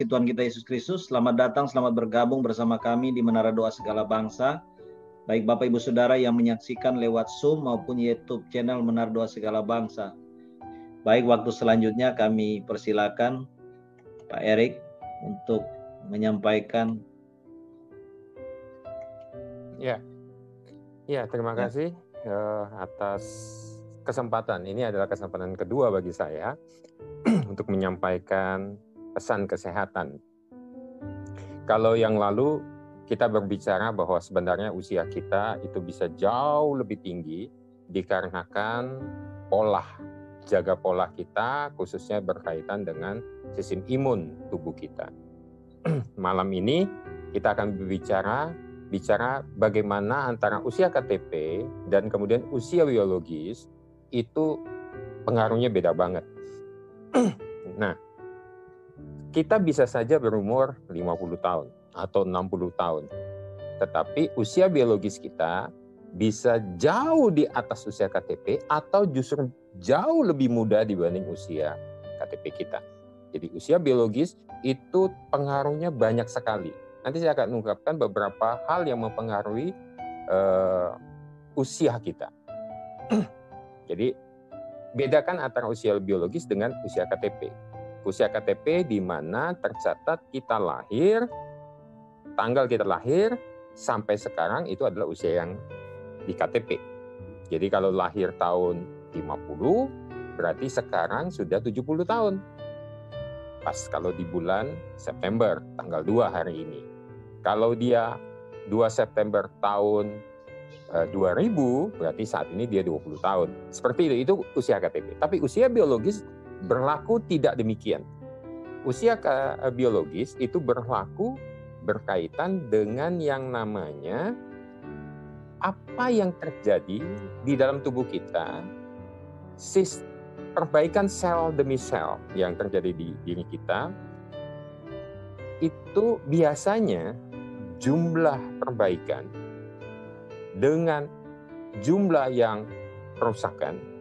kasih Tuhan kita Yesus Kristus, selamat datang, selamat bergabung bersama kami di Menara Doa Segala Bangsa. Baik Bapak Ibu Saudara yang menyaksikan lewat Zoom maupun YouTube channel Menara Doa Segala Bangsa. Baik, waktu selanjutnya kami persilakan Pak Erik untuk menyampaikan. Ya, terima kasih atas kesempatan. Ini adalah kesempatan kedua bagi saya untuk menyampaikan pesan kesehatan. Kalau yang lalu kita berbicara bahwa sebenarnya usia kita itu bisa jauh lebih tinggi dikarenakan jaga pola kita, khususnya berkaitan dengan sistem imun tubuh kita. Malam ini kita akan bicara bagaimana antara usia KTP dan kemudian usia biologis itu pengaruhnya beda banget. Nah, kita bisa saja berumur 50 tahun atau 60 tahun. Tetapi usia biologis kita bisa jauh di atas usia KTP atau justru jauh lebih muda dibanding usia KTP kita. Jadi usia biologis itu pengaruhnya banyak sekali. Nanti saya akan mengungkapkan beberapa hal yang mempengaruhi usia kita. Jadi bedakan antara usia biologis dengan usia KTP. Usia KTP di mana tercatat kita lahir, tanggal kita lahir, sampai sekarang itu adalah usia yang di KTP. Jadi kalau lahir tahun 50, berarti sekarang sudah 70 tahun. Pas kalau di bulan September, tanggal 2 hari ini. Kalau dia 2 September tahun 2000, berarti saat ini dia 20 tahun. Seperti itu usia KTP. Tapi usia biologis berlaku tidak demikian. Usia biologis itu berlaku berkaitan dengan yang namanya apa yang terjadi di dalam tubuh kita, perbaikan sel demi sel yang terjadi di diri kita, itu biasanya jumlah perbaikan dengan jumlah yang kerusakan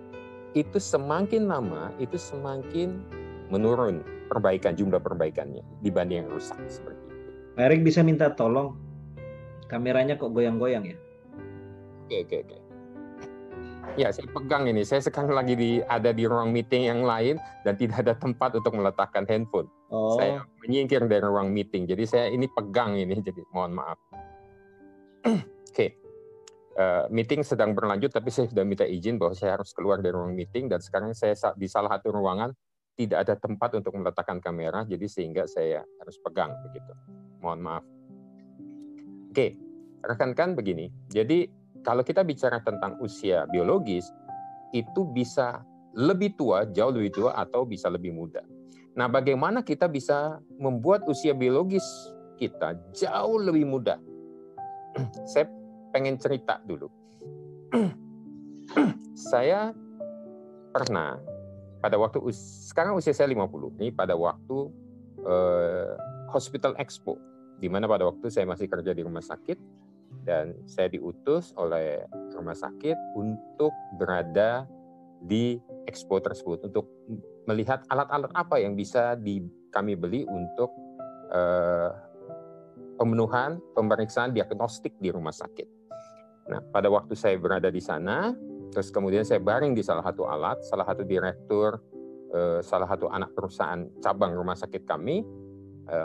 itu semakin lama itu semakin menurun jumlah perbaikannya dibanding yang rusak seperti itu. Pak Erik bisa minta tolong kameranya kok goyang-goyang ya? Oke. Ya, saya pegang ini. Saya sekarang lagi ada di ruang meeting yang lain dan tidak ada tempat untuk meletakkan handphone. Saya menyingkir dari ruang meeting. Jadi saya ini pegang ini. Jadi mohon maaf. Oke. Meeting sedang berlanjut, tapi saya sudah minta izin bahwa saya harus keluar dari ruang meeting dan sekarang saya di salah satu ruangan tidak ada tempat untuk meletakkan kamera, jadi sehingga saya harus pegang begitu. Mohon maaf. Oke, rekan-rekan begini. Jadi kalau kita bicara tentang usia biologis, itu bisa lebih tua, jauh lebih tua, atau bisa lebih muda. Nah, bagaimana kita bisa membuat usia biologis kita jauh lebih muda? Saya pengen cerita dulu. Saya pernah pada waktu sekarang usia saya 50, ini pada waktu Hospital Expo, di mana pada waktu saya masih kerja di rumah sakit dan saya diutus oleh rumah sakit untuk berada di expo tersebut untuk melihat alat-alat apa yang bisa kami beli untuk pemenuhan pemeriksaan diagnostik di rumah sakit. Nah, pada waktu saya berada di sana, terus kemudian saya baring di salah satu alat, salah satu direktur, salah satu anak perusahaan cabang rumah sakit kami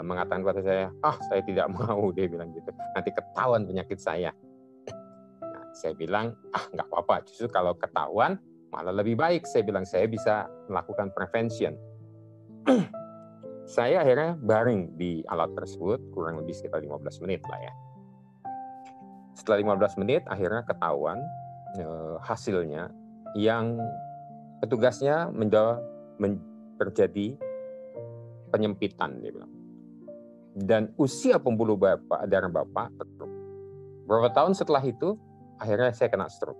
mengatakan kepada saya, saya tidak mau, dia bilang gitu, nanti ketahuan penyakit saya. Nah, saya bilang, nggak apa-apa, justru kalau ketahuan malah lebih baik. Saya bilang, saya bisa melakukan prevention. Saya akhirnya baring di alat tersebut, kurang lebih sekitar 15 menit lah ya. Setelah 15 menit, akhirnya ketahuan hasilnya yang petugasnya terjadi penyempitan, dia bilang. Dan usia pembuluh darah Bapak, beberapa tahun setelah itu, akhirnya saya kena stroke.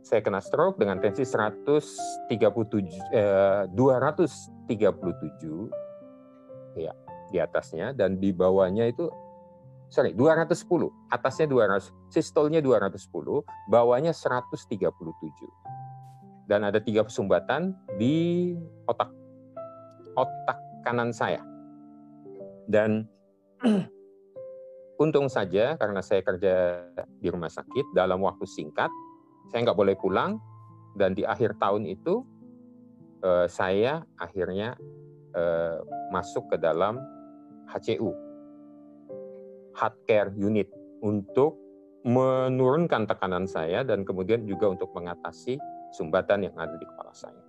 Saya kena stroke dengan tensi 237 ya, di atasnya, dan di bawahnya itu 210, atasnya 200, sistolnya 210, bawahnya 137. Dan ada 3 sumbatan di otak kanan saya. Dan untung saja karena saya kerja di rumah sakit dalam waktu singkat, saya nggak boleh pulang, dan di akhir tahun itu saya akhirnya masuk ke dalam HCU, Heart Care Unit, untuk menurunkan tekanan saya dan kemudian juga untuk mengatasi sumbatan yang ada di kepala saya.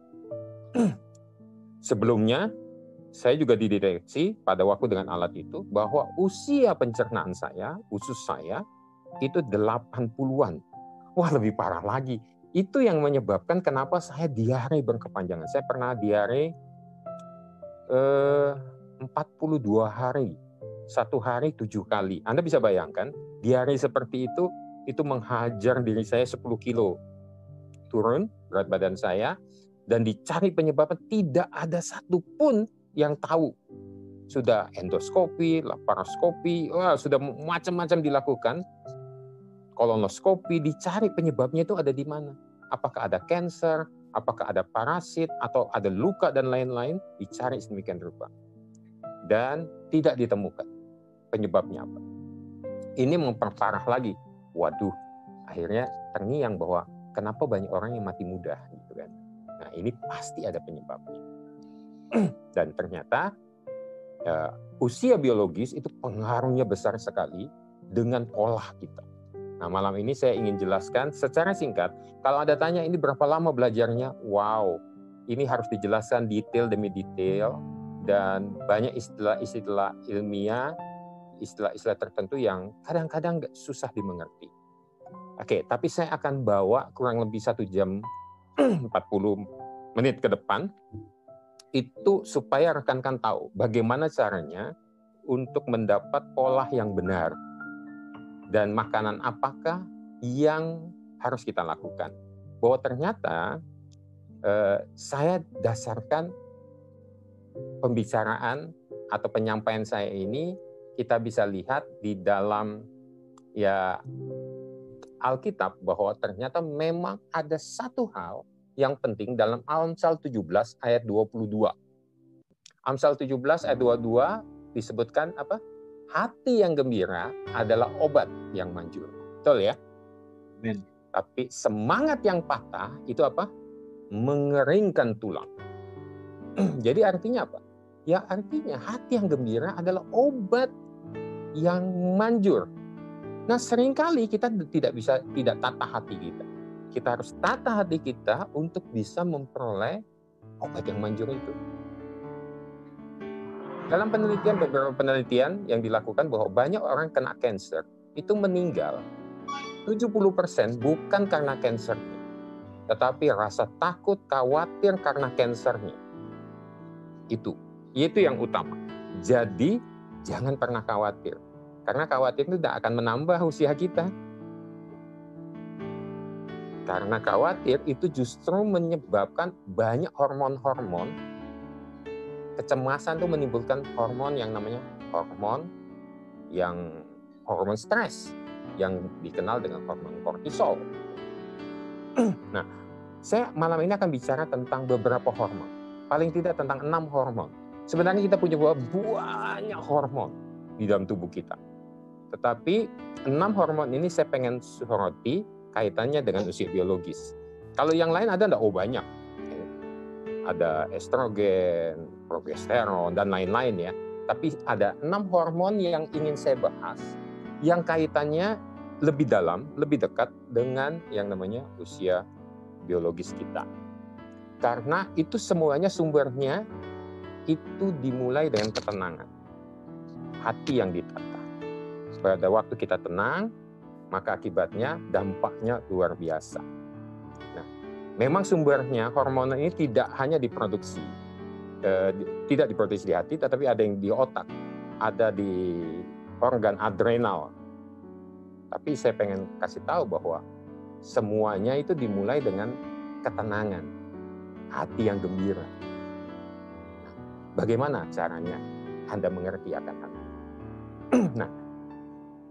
Sebelumnya, saya juga dideteksi pada waktu dengan alat itu bahwa usia pencernaan saya, usus saya, itu 80-an. Wah, lebih parah lagi. Itu yang menyebabkan kenapa saya diare berkepanjangan. Saya pernah diare 42 hari. 1 hari 7 kali. Anda bisa bayangkan, diare seperti itu menghajar diri saya 10 kilo. Turun berat badan saya, dan dicari penyebabnya tidak ada satupun yang tahu. Sudah endoskopi, laparoskopi, sudah macam-macam dilakukan. Kolonoskopi, dicari penyebabnya itu ada di mana. Apakah ada kanker, apakah ada parasit, atau ada luka dan lain-lain, dicari sedemikian rupa. Dan tidak ditemukan penyebabnya apa. Ini memperparah lagi. Waduh, akhirnya terngiang bahwa kenapa banyak orang yang mati muda gitu kan. Nah, ini pasti ada penyebabnya. Dan ternyata usia biologis itu pengaruhnya besar sekali dengan pola kita. Nah, malam ini saya ingin jelaskan secara singkat. Kalau Anda tanya ini berapa lama belajarnya? Wow, ini harus dijelaskan detail demi detail, dan banyak istilah-istilah ilmiah, istilah-istilah tertentu yang kadang-kadang susah dimengerti. Oke, tapi saya akan bawa kurang lebih 1 jam 40 menit ke depan, itu supaya rekan-rekan tahu bagaimana caranya untuk mendapat pola yang benar. Dan makanan apakah yang harus kita lakukan. Bahwa ternyata saya dasarkan pembicaraan atau penyampaian saya ini, kita bisa lihat di dalam Alkitab, bahwa ternyata memang ada satu hal yang penting dalam Amsal 17 ayat 22. Amsal 17 ayat 22 disebutkan apa? Hati yang gembira adalah obat yang manjur. Betul ya? Amen. Tapi semangat yang patah itu apa? Mengeringkan tulang. Jadi artinya apa? Ya artinya hati yang gembira adalah obat yang manjur. Nah, seringkali kita tidak tata hati kita. Kita harus tata hati kita untuk bisa memperoleh obat yang manjur itu. Dalam beberapa penelitian yang dilakukan bahwa banyak orang kena kanker itu meninggal 70% bukan karena kankernya, tetapi rasa takut, khawatir karena kankernya. Itu yang utama. Jadi jangan pernah khawatir. Karena khawatir itu tidak akan menambah usia kita. Karena khawatir itu justru menyebabkan banyak hormon-hormon. Kecemasan itu menimbulkan hormon yang namanya hormon stres, yang dikenal dengan hormon kortisol. Nah, saya malam ini akan bicara tentang beberapa hormon. Paling tidak tentang 6 hormon. Sebenarnya kita punya banyak hormon di dalam tubuh kita. Tetapi 6 hormon ini saya pengen soroti kaitannya dengan usia biologis. Kalau yang lain ada enggak? Oh, banyak. Ada estrogen, progesteron, dan lain-lain ya. Tapi ada 6 hormon yang ingin saya bahas, yang kaitannya lebih dalam, lebih dekat dengan yang namanya usia biologis kita. Karena itu semuanya sumbernya itu dimulai dengan ketenangan. Hati yang ditata. Pada waktu kita tenang, maka akibatnya dampaknya luar biasa. Nah, memang sumbernya hormon ini tidak hanya diproduksi, tidak diproduksi di hati, tetapi ada yang di otak, ada di organ adrenal. Tapi saya pengen kasih tahu bahwa semuanya itu dimulai dengan ketenangan, hati yang gembira. Bagaimana caranya Anda mengerti akan hal ini? Nah,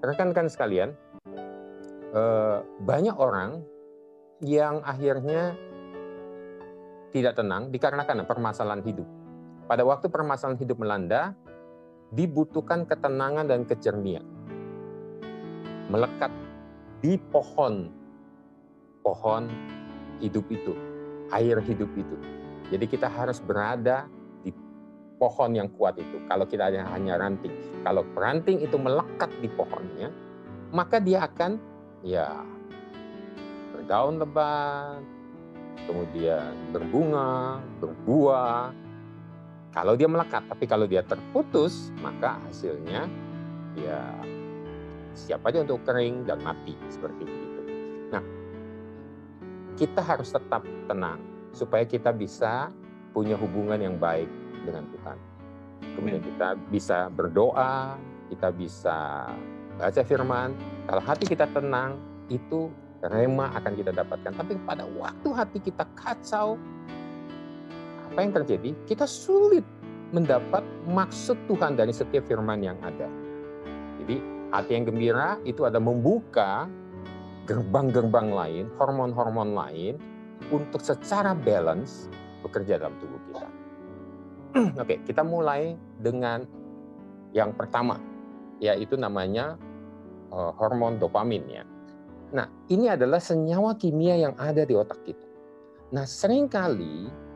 rekan-rekan sekalian, banyak orang yang akhirnya tidak tenang dikarenakan permasalahan hidup. Pada waktu permasalahan hidup melanda, dibutuhkan ketenangan dan kejernihan. Melekat di pohon hidup itu, air hidup itu. Jadi kita harus berada di pohon yang kuat itu. Kalau kita hanya ranting, kalau ranting itu melekat di pohonnya, maka dia akan berdaun lebat, kemudian berbunga, berbuah. Kalau dia melekat, tapi kalau dia terputus, maka hasilnya siap aja untuk kering dan mati seperti itu. Nah, kita harus tetap tenang supaya kita bisa punya hubungan yang baik dengan Tuhan. Kemudian kita bisa berdoa, kita bisa baca firman. Kalau hati kita tenang, itu rema akan kita dapatkan. Tapi pada waktu hati kita kacau, apa yang terjadi? Kita sulit mendapat maksud Tuhan dari setiap firman yang ada. Jadi hati yang gembira itu ada membuka gerbang-gerbang lain, hormon-hormon lain untuk secara balance bekerja dalam tubuh kita. Oke, kita mulai dengan yang pertama, yaitu namanya hormon dopamin ya. Nah, ini adalah senyawa kimia yang ada di otak kita. Nah, seringkali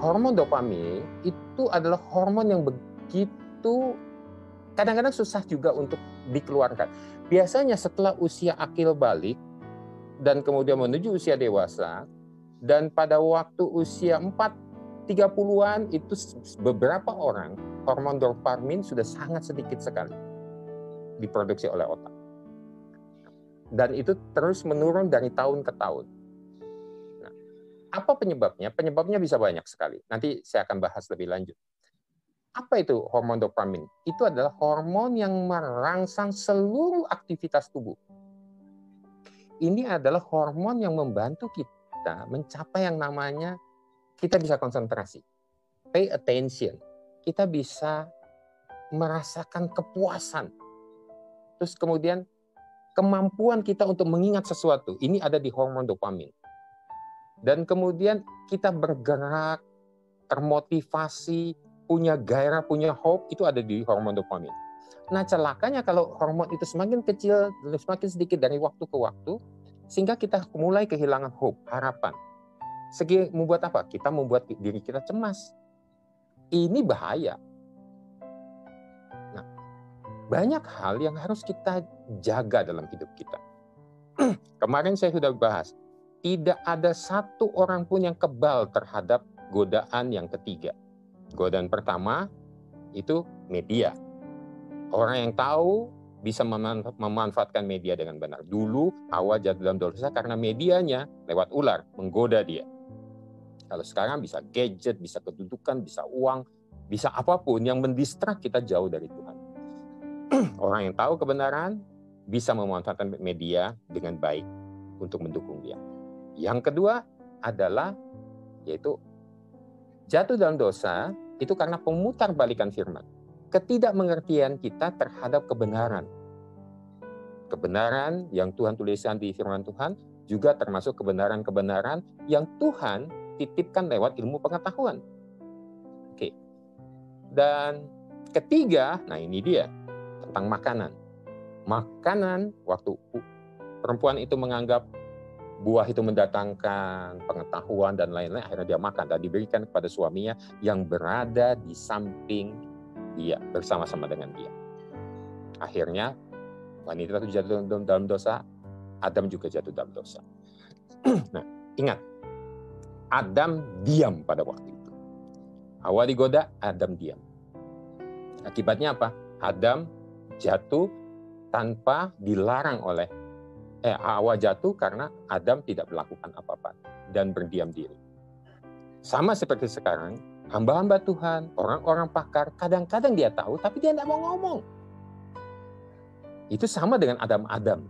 hormon dopamin itu adalah hormon yang begitu kadang-kadang susah juga untuk dikeluarkan. Biasanya setelah usia akil balik dan kemudian menuju usia dewasa, dan pada waktu usia 30-an itu beberapa orang hormon dopamin sudah sangat sedikit sekali diproduksi oleh otak. Dan itu terus menurun dari tahun ke tahun. Nah, apa penyebabnya? Penyebabnya bisa banyak sekali. Nanti saya akan bahas lebih lanjut. Apa itu hormon dopamin? Itu adalah hormon yang merangsang seluruh aktivitas tubuh. Ini adalah hormon yang membantu kita mencapai yang namanya kita bisa konsentrasi, pay attention. Kita bisa merasakan kepuasan. Terus kemudian kemampuan kita untuk mengingat sesuatu, ini ada di hormon dopamin. Dan kemudian kita bergerak, termotivasi, punya gairah, punya hope, itu ada di hormon dopamin. Nah, celakanya kalau hormon itu semakin kecil, semakin sedikit dari waktu ke waktu, sehingga kita mulai kehilangan hope, harapan. Segi membuat apa? Kita membuat diri kita cemas. Ini bahaya. Nah, banyak hal yang harus kita jaga dalam hidup kita. Kemarin saya sudah bahas, tidak ada satu orang pun yang kebal terhadap godaan yang ketiga. Godaan pertama itu media. Orang yang tahu bisa memanfaatkan media dengan benar. Dulu Hawa jatuh dalam dosa karena medianya lewat ular menggoda dia. Kalau sekarang bisa gadget, bisa kedudukan, bisa uang, bisa apapun yang mendistrak kita jauh dari Tuhan. Orang yang tahu kebenaran bisa memanfaatkan media dengan baik untuk mendukung dia. Yang kedua adalah yaitu jatuh dalam dosa itu karena pemutarbalikan firman. Ketidakmengertian kita terhadap kebenaran. Kebenaran yang Tuhan tuliskan di firman Tuhan juga termasuk kebenaran-kebenaran yang Tuhan titipkan lewat ilmu pengetahuan. Oke. Dan ketiga, nah ini dia, tentang makanan. Makanan, waktu perempuan itu menganggap buah itu mendatangkan pengetahuan dan lain-lain, akhirnya dia makan dan diberikan kepada suaminya yang berada di samping dia, bersama-sama dengan dia. Akhirnya wanita itu jatuh dalam dosa, Adam juga jatuh dalam dosa. Nah, ingat, Adam diam pada waktu itu. Hawa digoda, Adam diam. Akibatnya apa? Adam jatuh tanpa dilarang oleh Hawa jatuh karena Adam tidak melakukan apa-apa dan berdiam diri. Sama seperti sekarang, hamba-hamba Tuhan, orang-orang pakar, kadang-kadang dia tahu, tapi dia tidak mau ngomong. Itu sama dengan Adam-Adam.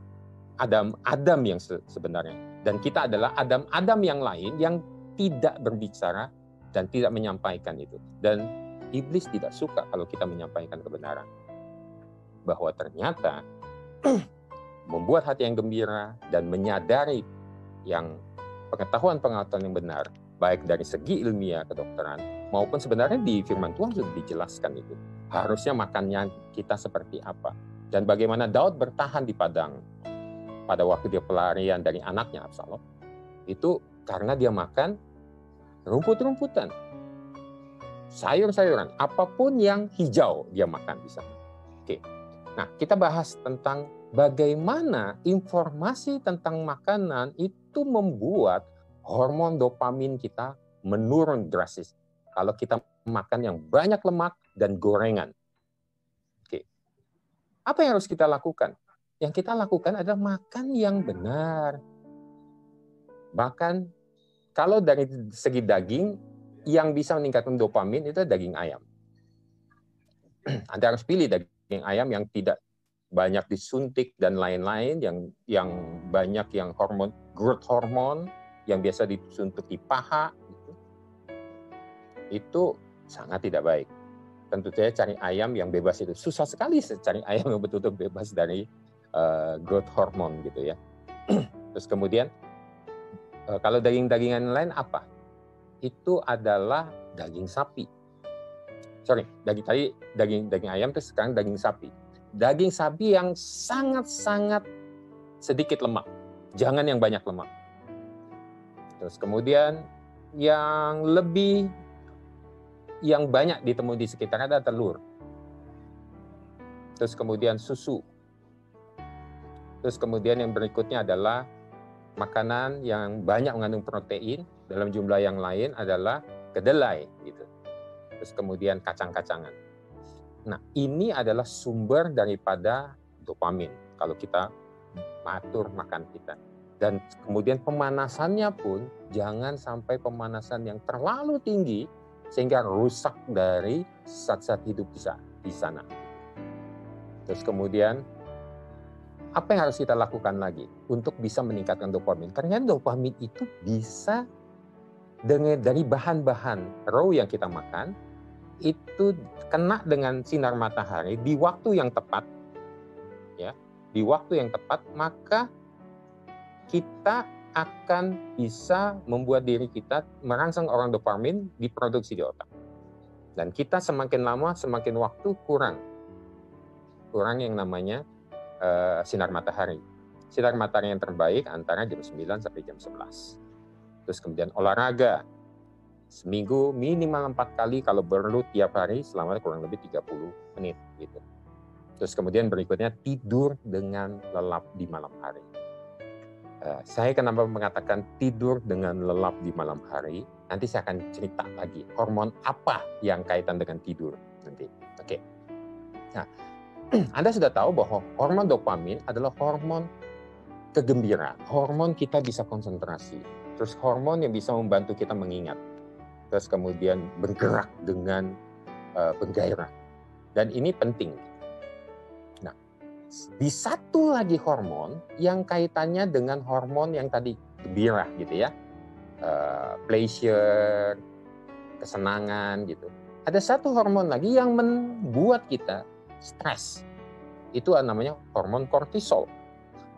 Adam yang sebenarnya. Dan kita adalah Adam-Adam yang lain yang tidak berbicara dan tidak menyampaikan itu. Dan iblis tidak suka kalau kita menyampaikan kebenaran. Bahwa ternyata membuat hati yang gembira dan menyadari yang pengetahuan-pengetahuan yang benar, baik dari segi ilmiah kedokteran maupun sebenarnya di firman Tuhan sudah dijelaskan itu. harusnya makannya kita seperti apa. Dan bagaimana Daud bertahan di padang pada waktu dia pelarian dari anaknya Absalom, itu karena dia makan rumput-rumputan, sayur-sayuran, apapun yang hijau dia makan di sana. Oke. Nah, kita bahas tentang bagaimana informasi tentang makanan itu membuat hormon dopamin kita menurun drastis kalau kita makan yang banyak lemak dan gorengan. Oke. Apa yang harus kita lakukan? Yang kita lakukan adalah makan yang benar. Bahkan kalau dari segi daging, yang bisa meningkatkan dopamin itu daging ayam. Anda harus pilih daging ayam yang tidak banyak disuntik dan lain-lain, yang banyak yang hormon growth hormone yang biasa disuntik di paha, itu sangat tidak baik. Tentu saja cari ayam yang bebas itu susah sekali cari ayam yang betul-betul bebas dari growth hormone gitu ya. Terus kemudian kalau daging-dagingan lain apa? Itu adalah daging sapi. Daging ayam, terus sekarang daging sapi. Daging sapi yang sangat-sangat sedikit lemak. Jangan yang banyak lemak. Terus kemudian yang banyak ditemui di sekitar ada telur. Terus kemudian susu. Terus kemudian yang berikutnya adalah makanan yang banyak mengandung protein, dalam jumlah yang lain adalah kedelai gitu. Terus kemudian kacang-kacangan. Nah, ini adalah sumber daripada dopamin kalau kita atur makan kita. Dan kemudian pemanasannya pun jangan sampai pemanasan yang terlalu tinggi sehingga rusak dari zat-zat hidup di sana. Terus kemudian apa yang harus kita lakukan lagi untuk bisa meningkatkan dopamin? Karena dopamin itu bisa dari bahan-bahan raw yang kita makan, itu kena dengan sinar matahari di waktu yang tepat, ya, di waktu yang tepat, maka kita akan bisa membuat diri kita merangsang orang dopamin diproduksi di otak. Dan kita semakin lama, semakin waktu kurang yang namanya sinar matahari. Sinar matahari yang terbaik antara jam 9 sampai jam 11. Terus kemudian olahraga. Seminggu minimal 4 kali, kalau perlu tiap hari selama kurang lebih 30 menit. Gitu. Terus kemudian berikutnya tidur dengan lelap di malam hari. Saya kenapa mengatakan tidur dengan lelap di malam hari, nanti saya akan cerita lagi hormon apa yang kaitan dengan tidur nanti. Oke. Nah, Anda sudah tahu bahwa hormon dopamin adalah hormon kegembiraan, hormon kita bisa konsentrasi, terus hormon yang bisa membantu kita mengingat, terus kemudian bergerak dengan bergairah. Dan ini penting. Nah, di satu lagi hormon yang kaitannya dengan hormon yang tadi gembira gitu ya, pleasure, kesenangan gitu. Ada satu hormon lagi yang membuat kita stres. Itu namanya hormon kortisol.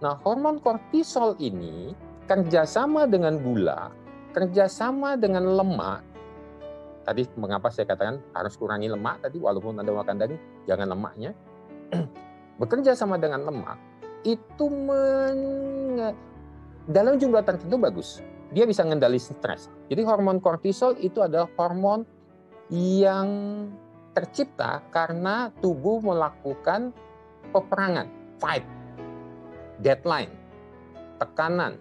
Nah, hormon kortisol ini kerjasama dengan gula, kerjasama dengan lemak. Tadi mengapa saya katakan harus kurangi lemak tadi, walaupun Anda makan daging, jangan lemaknya. Bekerja sama dengan lemak, itu dalam jumlah tertentu bagus. Dia bisa mengendali stres. Jadi hormon kortisol itu adalah hormon yang tercipta karena tubuh melakukan peperangan, fight, deadline, tekanan,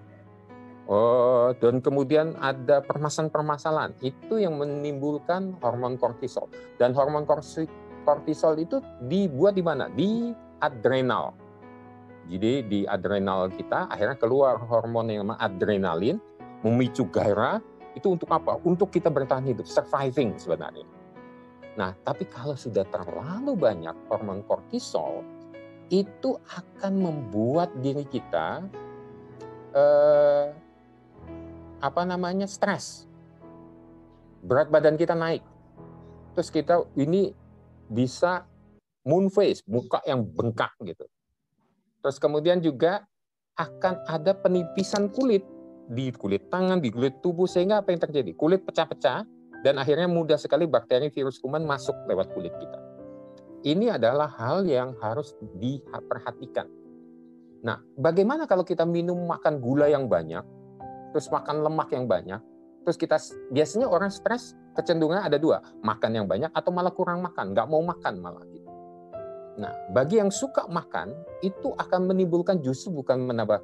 dan kemudian ada permasalahan-permasalahan. Itu yang menimbulkan hormon kortisol. Dan hormon kortisol itu dibuat di mana? Di adrenal. Jadi di adrenal kita akhirnya keluar hormon yang namanya adrenalin, memicu gairah. Itu untuk apa? Untuk kita bertahan hidup, surviving sebenarnya. Nah, tapi kalau sudah terlalu banyak hormon kortisol, itu akan membuat diri kita stres. Berat badan kita naik. Terus kita ini bisa moon face, muka yang bengkak gitu. Terus kemudian juga akan ada penipisan kulit di kulit tangan, di kulit tubuh, sehingga apa yang terjadi? Kulit pecah-pecah dan akhirnya mudah sekali bakteri, virus, kuman masuk lewat kulit kita. ini adalah hal yang harus diperhatikan. Nah, bagaimana kalau kita makan gula yang banyak, terus makan lemak yang banyak, terus kita biasanya orang stres kecenderungannya ada dua, makan yang banyak atau malah kurang makan, nggak mau makan malah gitu. Nah, bagi yang suka makan itu akan menimbulkan justru bukan menambah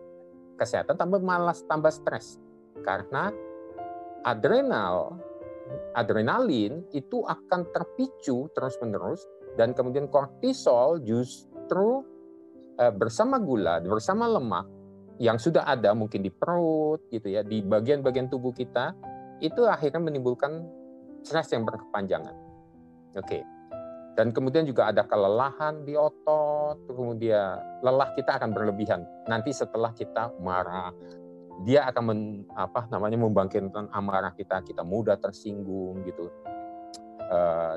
kesehatan, malah tambah stres karena adrenalin itu akan terpicu terus-menerus dan kemudian kortisol justru bersama gula, bersama lemak yang sudah ada mungkin di perut gitu ya, di bagian-bagian tubuh kita itu akhirnya menimbulkan stres yang berkepanjangan. Oke. Dan kemudian juga ada kelelahan di otot, kemudian lelah kita akan berlebihan. Nanti setelah kita marah, dia akan membangkitkan amarah kita mudah tersinggung gitu.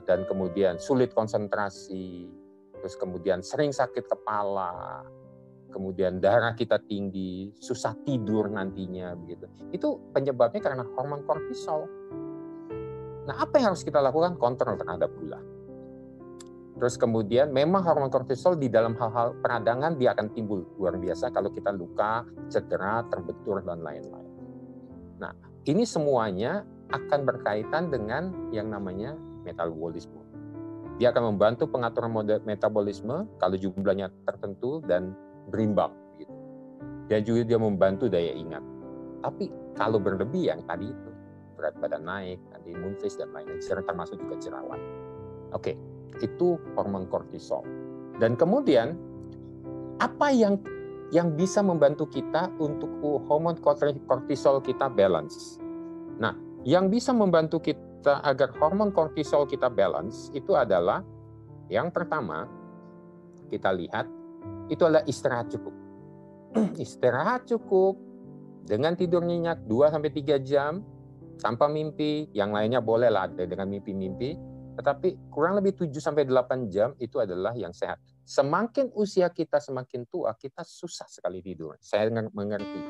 Dan kemudian sulit konsentrasi, terus kemudian sering sakit kepala, kemudian darah kita tinggi, susah tidur nantinya begitu. Itu penyebabnya karena hormon kortisol. Nah, apa yang harus kita lakukan? Kontrol terhadap gula. Terus kemudian memang hormon kortisol di dalam hal-hal peradangan dia akan timbul luar biasa kalau kita luka, cedera, terbentur dan lain-lain. Nah, ini semuanya akan berkaitan dengan yang namanya metabolisme. Dia akan membantu pengaturan metabolisme kalau jumlahnya tertentu dan berimbang gitu. Dan juga dia membantu daya ingat. Tapi kalau berlebih yang tadi itu berat badan naik, nanti imun dan lain-lain, termasuk juga jerawat. Oke. Itu hormon kortisol. Dan kemudian apa yang bisa membantu kita untuk hormon kortisol kita balance? Nah, yang bisa membantu kita agar hormon kortisol kita balance itu adalah yang pertama kita lihat itu adalah istirahat cukup. Istirahat cukup dengan tidur nyenyak 2-3 jam tanpa mimpi, yang lainnya boleh lah dengan mimpi-mimpi. Tetapi kurang lebih 7-8 jam itu adalah yang sehat. Semakin usia kita semakin tua, kita susah sekali tidur. Saya mengerti.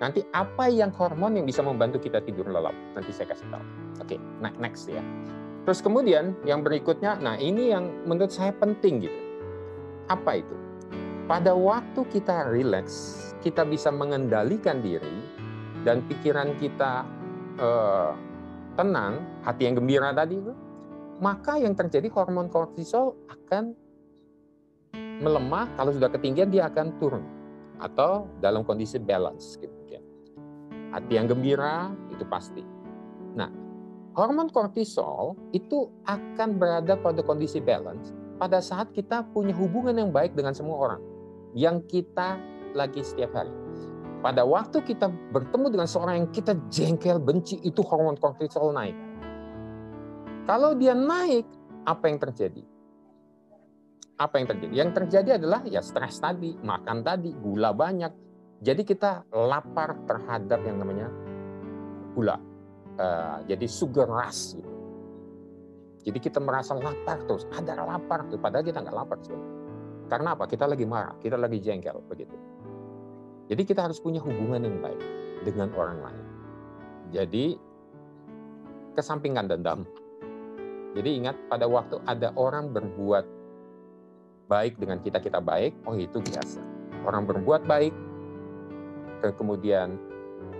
Nanti apa yang hormon yang bisa membantu kita tidur lelap? Nanti saya kasih tahu. Oke, next ya. Terus kemudian yang berikutnya, nah ini yang menurut saya penting gitu. Apa itu? Pada waktu kita rileks, kita bisa mengendalikan diri dan pikiran kita tenang, hati yang gembira tadi itu, maka yang terjadi hormon kortisol akan melemah, kalau sudah ketinggian dia akan turun atau dalam kondisi balance gitu ya. Hati yang gembira itu pasti. Nah, hormon kortisol itu akan berada pada kondisi balance pada saat kita punya hubungan yang baik dengan semua orang yang kita lagi setiap hari. Pada waktu kita bertemu dengan seorang yang kita jengkel, benci, itu hormon kortisol naik. Kalau dia naik, apa yang terjadi? Apa yang terjadi? Yang terjadi adalah ya stres tadi, makan tadi, gula banyak. Jadi kita lapar terhadap yang namanya gula. Jadi sugar rush. Gitu. Jadi kita merasa lapar terus, ada lapar tuh, padahal kita nggak lapar sebenarnya. Karena apa? Kita lagi marah, kita lagi jengkel begitu. Jadi kita harus punya hubungan yang baik dengan orang lain. Jadi kesampingkan dendam. Jadi ingat pada waktu ada orang berbuat baik dengan kita, kita baik, oh itu biasa. Orang berbuat baik, kemudian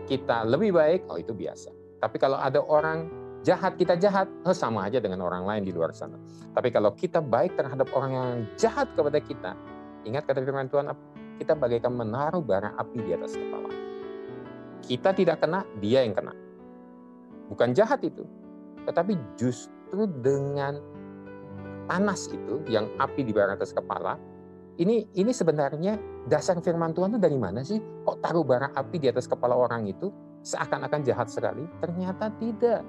kita lebih baik, oh itu biasa. Tapi kalau ada orang jahat, kita jahat, sama aja dengan orang lain di luar sana. Tapi kalau kita baik terhadap orang yang jahat kepada kita, ingat kata firman Tuhan, kita bagaikan menaruh bara api di atas kepala. Kita tidak kena, dia yang kena. Bukan jahat itu, tetapi justru dengan panas itu, yang api di bara atas kepala, ini sebenarnya dasar firman Tuhan itu dari mana sih? Kok taruh bara api di atas kepala orang itu seakan-akan jahat sekali? Ternyata tidak.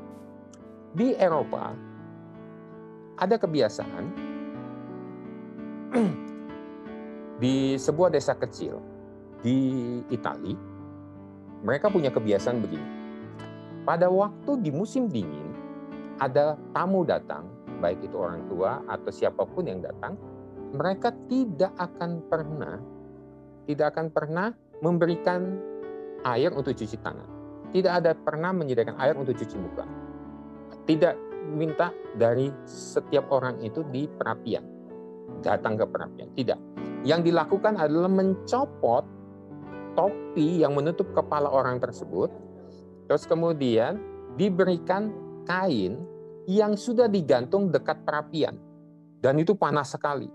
Di Eropa ada kebiasaan di sebuah desa kecil di Italia, mereka punya kebiasaan begini. Pada waktu di musim dingin, ada tamu datang, baik itu orang tua atau siapapun yang datang, mereka tidak akan pernah memberikan air untuk cuci tangan. Tidak ada pernah menyediakan air untuk cuci muka. Tidak minta dari setiap orang itu di perapian. datang ke perapian. Tidak. Yang dilakukan adalah mencopot topi yang menutup kepala orang tersebut, terus kemudian diberikan kain yang sudah digantung dekat perapian. Dan itu panas sekali.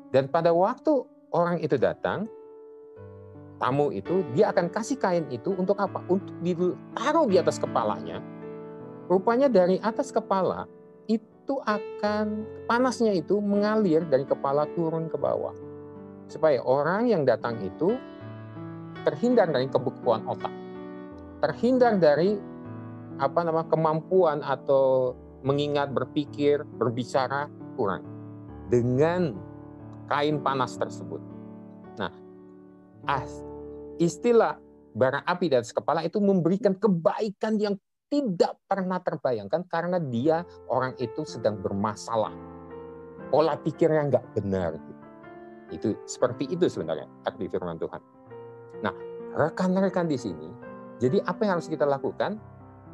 Dan pada waktu orang itu datang, tamu itu, dia akan kasih kain itu untuk apa? Untuk ditaruh di atas kepalanya. Rupanya dari atas kepala, itu akan, panasnya itu mengalir dari kepala turun ke bawah. Supaya orang yang datang itu terhindar dari kebekuan otak. Terhindar dari kemampuan atau mengingat, berpikir, berbicara kurang. Dengan kain panas tersebut. Nah, istilah bara api di atas kepala itu memberikan kebaikan yang tidak pernah terbayangkan karena dia, orang itu sedang bermasalah. Pola pikirnya nggak benar. Itu seperti itu sebenarnya arti firman Tuhan. Nah, rekan-rekan di sini, jadi apa yang harus kita lakukan?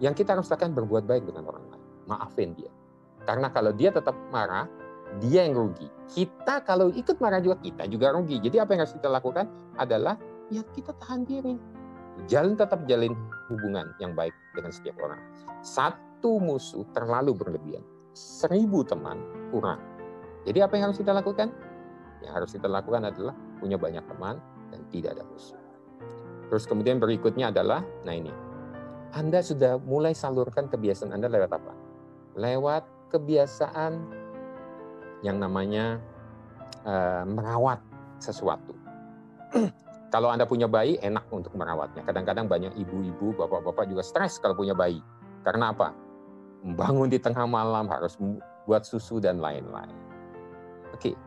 Yang kita harus lakukan berbuat baik dengan orang lain. Maafin dia. Karena kalau dia tetap marah, dia yang rugi. Kita kalau ikut marah juga, kita juga rugi. Jadi apa yang harus kita lakukan adalah ya kita tahan diri. Tetap jalin hubungan yang baik dengan setiap orang. Satu musuh terlalu berlebihan. 1000 teman kurang. Jadi apa yang harus kita lakukan? Yang harus kita lakukan adalah punya banyak teman dan tidak ada musuh. Terus kemudian berikutnya adalah, nah ini, Anda sudah mulai salurkan kebiasaan Anda lewat apa? Lewat kebiasaan yang namanya merawat sesuatu. Kalau Anda punya bayi, enak untuk merawatnya. Kadang-kadang banyak ibu-ibu, bapak-bapak juga stres kalau punya bayi. Karena apa? Bangun di tengah malam, harus buat susu dan lain-lain. Oke.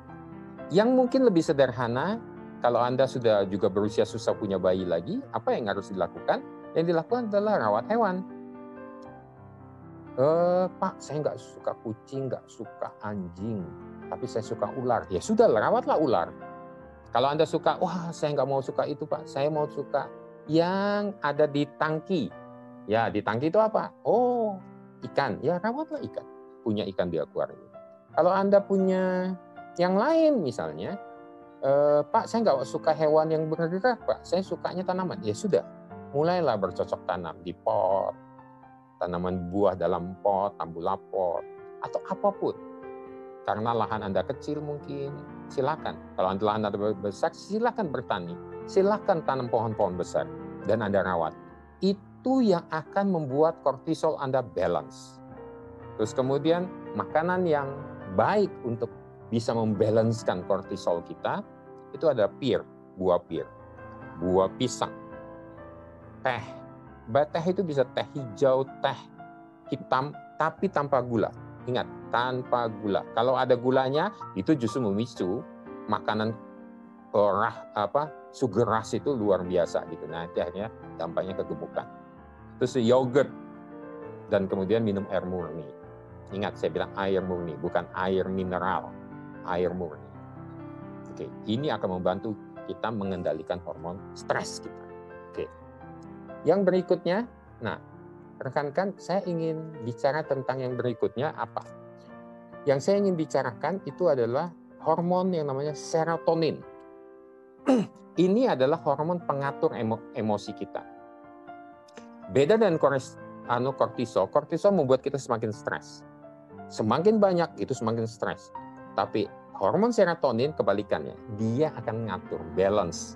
Yang mungkin lebih sederhana, kalau Anda sudah juga berusia susah punya bayi lagi, apa yang harus dilakukan? Yang dilakukan adalah rawat hewan. Pak, saya nggak suka kucing, nggak suka anjing, tapi saya suka ular. Ya sudah, rawatlah ular. Kalau Anda suka, wah saya nggak mau suka itu Pak, saya mau suka yang ada di tangki. Ya, di tangki itu apa? Oh, ikan. Ya, rawatlah ikan. Punya ikan di akuarium. Kalau Anda punya yang lain misalnya, Pak saya nggak suka hewan yang bergerak Pak, saya sukanya tanaman. Ya sudah, mulailah bercocok tanam di pot, tanaman buah dalam pot, tambulapot, atau apapun. Karena lahan Anda kecil mungkin, silakan. Kalau lahan Anda besar, silakan bertani. Silakan tanam pohon-pohon besar dan Anda rawat. Itu yang akan membuat kortisol Anda balance. Terus kemudian makanan yang baik untuk bisa membalancekan kortisol kita, itu ada pir, buah pisang, teh. Teh itu bisa teh hijau, teh hitam, tapi tanpa gula. Ingat, tanpa gula. Kalau ada gulanya, itu justru memicu makanan sugar rush itu luar biasa gitu. Nah, akhirnya dampaknya kegemukan. Terus yogurt dan kemudian minum air murni. Ingat, saya bilang air murni, bukan air mineral, air murni. Oke, ini akan membantu kita mengendalikan hormon stres kita. Oke. Yang berikutnya, nah, rekan-rekan, saya ingin bicara tentang yang berikutnya apa? Yang saya ingin bicarakan itu adalah hormon yang namanya serotonin. Ini adalah hormon pengatur emosi kita. Beda dengan kortisol. Kortisol membuat kita semakin stres. Semakin banyak itu semakin stres. Tapi hormon serotonin kebalikannya. Dia akan mengatur balance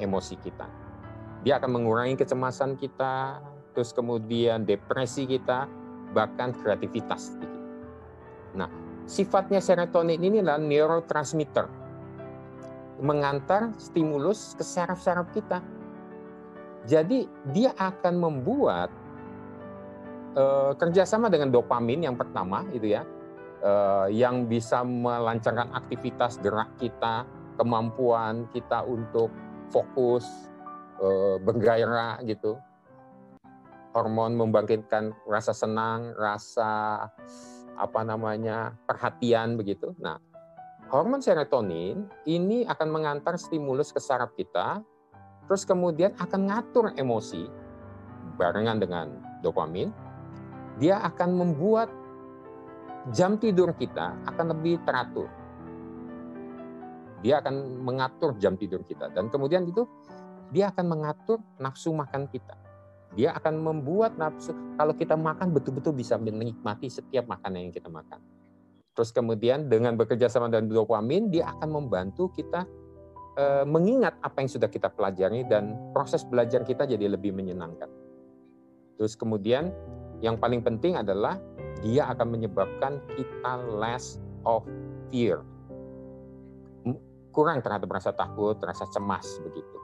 emosi kita. Dia akan mengurangi kecemasan kita, terus kemudian depresi kita, bahkan kreativitas kita. Nah, sifatnya serotonin ini adalah neurotransmitter. Mengantar stimulus ke saraf-saraf kita. Jadi dia akan membuat kerjasama dengan dopamin yang pertama itu ya, yang bisa melancarkan aktivitas gerak kita, kemampuan kita untuk fokus, bergairah gitu. Hormon membangkitkan rasa senang, rasa perhatian begitu. Nah, hormon serotonin ini akan mengantar stimulus ke saraf kita, terus kemudian akan ngatur emosi barengan dengan dopamin. Dia akan membuat jam tidur kita akan lebih teratur. Dia akan mengatur jam tidur kita. Dan kemudian itu dia akan mengatur nafsu makan kita. Dia akan membuat nafsu, kalau kita makan betul-betul bisa menikmati setiap makanan yang kita makan. Terus kemudian dengan bekerja sama dengan dopamin, dia akan membantu kita mengingat apa yang sudah kita pelajari dan proses belajar kita jadi lebih menyenangkan. Terus kemudian yang paling penting adalah dia akan menyebabkan kita less of fear. Kurang terhadap rasa takut, rasa cemas begitu.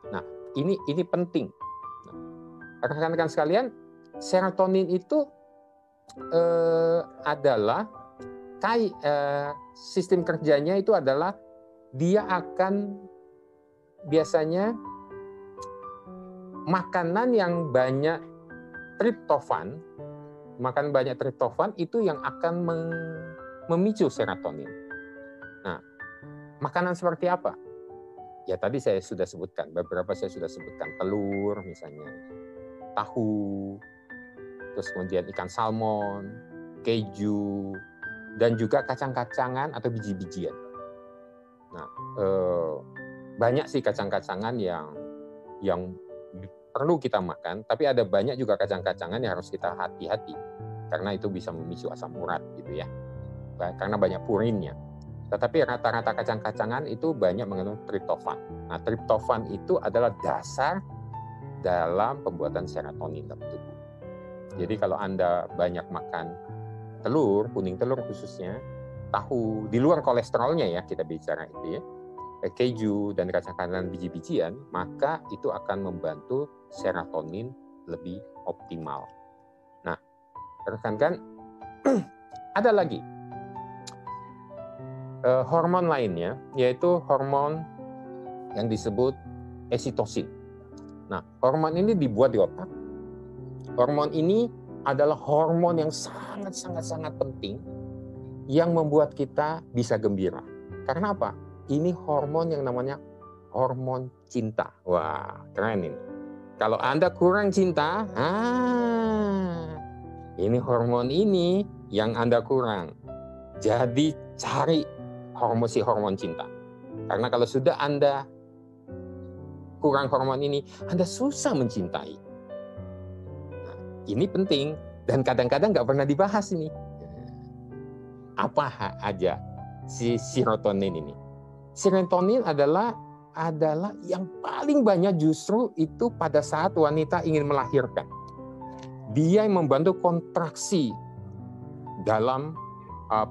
Nah, ini penting. Rekan-rekan sekalian, serotonin itu adalah sistem kerjanya itu adalah dia akan biasanya makanan yang banyak triptofan, makan banyak triptofan itu yang akan memicu serotonin. Nah, makanan seperti apa? Ya tadi saya sudah sebutkan, beberapa saya sudah sebutkan, telur misalnya, tahu, terus kemudian ikan salmon, keju, dan juga kacang-kacangan atau biji-bijian. Nah, banyak sih kacang-kacangan yang perlu kita makan, tapi ada banyak juga kacang-kacangan yang harus kita hati-hati karena itu bisa memicu asam urat gitu ya, karena banyak purinnya. Tetapi rata-rata kacang-kacangan itu banyak mengandung triptofan. Nah, triptofan itu adalah dasar dalam pembuatan serotonin dalam tubuh. Jadi kalau Anda banyak makan telur, kuning telur khususnya, tahu, di luar kolesterolnya ya kita bicara itu ya, keju dan kacang-kacangan biji-bijian, maka itu akan membantu serotonin lebih optimal. Nah, rekan-rekan, ada lagi hormon lainnya, yaitu hormon yang disebut oksitosin. Nah, hormon ini dibuat di otak. Hormon ini adalah hormon yang sangat penting yang membuat kita bisa gembira. Karena apa? Ini hormon yang namanya hormon cinta. Wah, keren ini. Kalau Anda kurang cinta, ini hormon ini yang Anda kurang. Jadi cari hormon cinta. Karena kalau sudah Anda kurang hormon ini, Anda susah mencintai. Nah, ini penting dan kadang-kadang nggak pernah dibahas ini. Apa aja si serotonin ini? Serotonin adalah yang paling banyak justru itu pada saat wanita ingin melahirkan. Dia yang membantu kontraksi dalam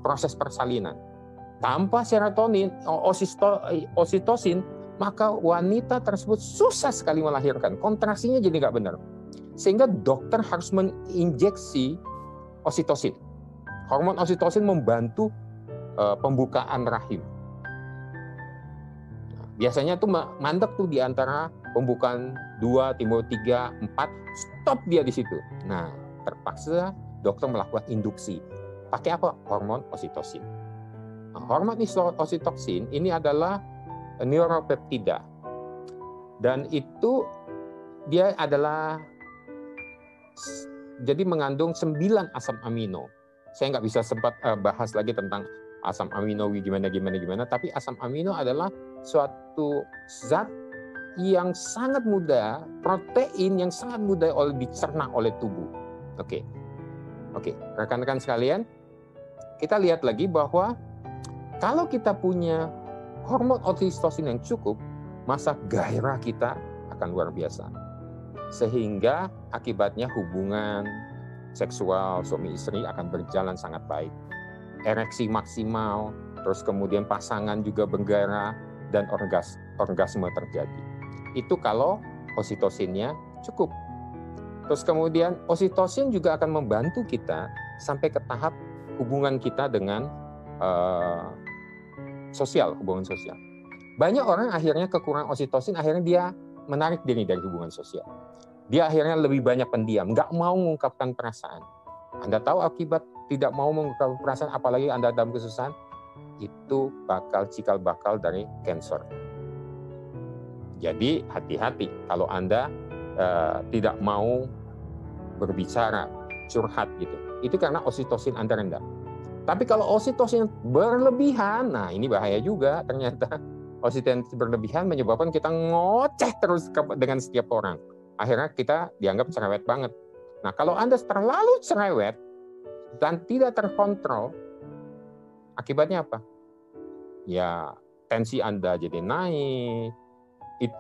proses persalinan. Tanpa serotonin, oksitosin, maka wanita tersebut susah sekali melahirkan. Kontraksinya jadi nggak benar. Sehingga dokter harus menginjeksi oksitosin. Hormon oksitosin membantu pembukaan rahim. Biasanya tuh mandek tuh di antara pembukaan 2, timbul 3, 4, stop dia di situ. Nah, terpaksa dokter melakukan induksi. Pakai apa? Hormon oksitosin. Nah, hormon oksitosin ini adalah neuropeptida. Dan itu dia adalah jadi mengandung 9 asam amino. Saya nggak bisa sempat bahas lagi tentang asam amino gimana, tapi asam amino adalah suatu zat yang sangat mudah, protein yang sangat mudah dicerna oleh tubuh. Oke, rekan-rekan sekalian, kita lihat lagi bahwa kalau kita punya hormon oksitosin yang cukup, masa gairah kita akan luar biasa. Sehingga akibatnya hubungan seksual suami istri akan berjalan sangat baik. Ereksi maksimal, terus kemudian pasangan juga bergairah dan orgasme terjadi. Itu kalau oksitosinnya cukup. Terus kemudian oksitosin juga akan membantu kita sampai ke tahap hubungan kita dengan hubungan sosial. Banyak orang akhirnya kekurangan oksitosin, akhirnya dia menarik diri dari hubungan sosial. Dia akhirnya lebih banyak pendiam, nggak mau mengungkapkan perasaan. Anda tahu akibat tidak mau mengungkapkan perasaan, apalagi Anda dalam kesusahan, itu cikal bakal dari kanker. Jadi hati-hati kalau Anda tidak mau berbicara, curhat gitu. Itu karena oksitosin Anda rendah. Tapi kalau oksitosin berlebihan, nah ini bahaya juga ternyata. Oksitosin berlebihan menyebabkan kita ngoceh terus dengan setiap orang. Akhirnya kita dianggap cerewet banget. Nah, kalau Anda terlalu cerewet dan tidak terkontrol, akibatnya apa? Ya, tensi Anda jadi naik. Itu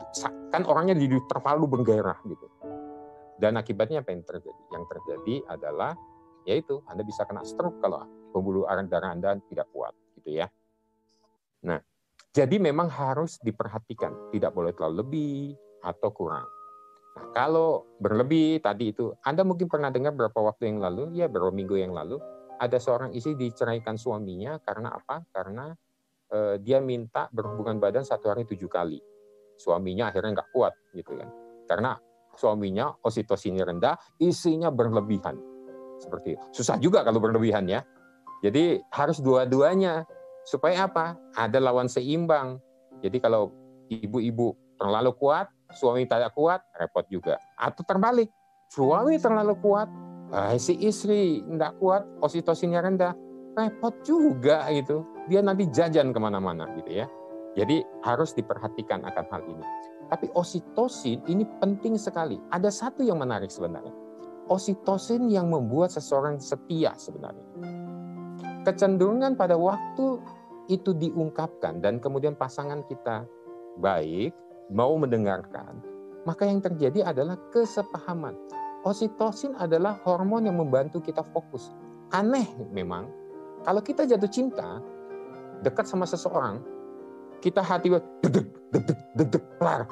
kan orangnya jadi terlalu menggairah gitu. Dan akibatnya apa yang terjadi? Yang terjadi adalah yaitu Anda bisa kena stroke kalau pembuluh darah Anda tidak kuat gitu ya. Nah, jadi memang harus diperhatikan, tidak boleh terlalu lebih atau kurang. Nah, kalau berlebih tadi itu, Anda mungkin pernah dengar beberapa waktu yang lalu, ya beberapa minggu yang lalu, ada seorang istri diceraikan suaminya karena apa? Karena dia minta berhubungan badan 1 hari 7 kali. Suaminya akhirnya nggak kuat gitu kan. Karena suaminya oksitosinnya rendah, istrinya berlebihan. Seperti itu. Susah juga kalau berlebihan ya. Jadi harus dua-duanya. Supaya apa? Ada lawan seimbang. Jadi kalau ibu-ibu terlalu kuat, suami tidak kuat, repot juga. Atau terbalik, suami terlalu kuat, si istri tidak kuat, oksitosinnya rendah, repot juga gitu. Dia nanti jajan kemana-mana gitu ya. Jadi harus diperhatikan akan hal ini. Tapi oksitosin ini penting sekali. Ada satu yang menarik sebenarnya. Oksitosin yang membuat seseorang setia sebenarnya. Kecenderungan pada waktu itu diungkapkan dan kemudian pasangan kita baik, mau mendengarkan, maka yang terjadi adalah kesepahaman. Oksitosin adalah hormon yang membantu kita fokus. Aneh memang, kalau kita jatuh cinta, dekat sama seseorang, kita hati deg-deg plar